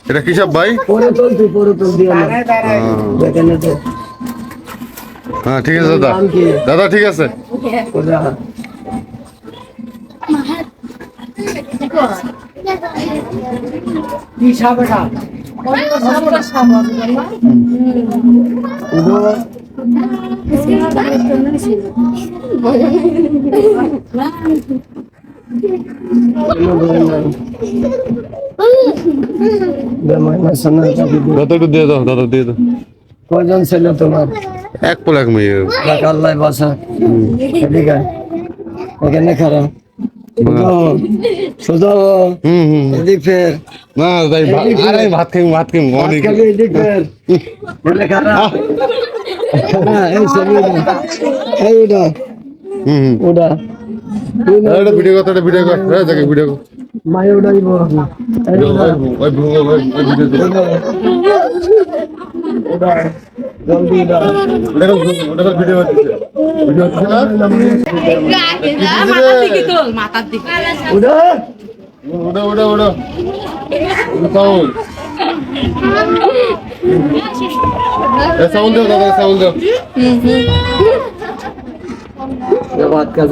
এটা কি সব ভাই? হ্যাঁ ঠিক আছে দাদা, দাদা ঠিক আছে। দাদা একটু দিয়ে দাও, দাদা দিয়ে দাও। কয়জন ছেলে তোমার? এক পোল এক মেয়ে। আল্লাহ বাসা এদিকে এখানে খারাপ শুধু এদিক ফের না তাই আরে ভাত খাই ভাত খাই অনেক খালি এদিক ফের বলে খারাপ এই ছবিটা এই ওটা এটা ভিডিও কর, এটা ভিডিও কর, এই দেখে ভিডিও কর। মায়ে উড়াইব ওই ওটা জলদি ওটা ওটা ভিডিও হচ্ছে, ভিডিও হচ্ছে না? ওটা ওটা ওটা ওটা সাউন্ড সাউন্ড দাও দাদা, সাউন্ড দাও। বাত কাজ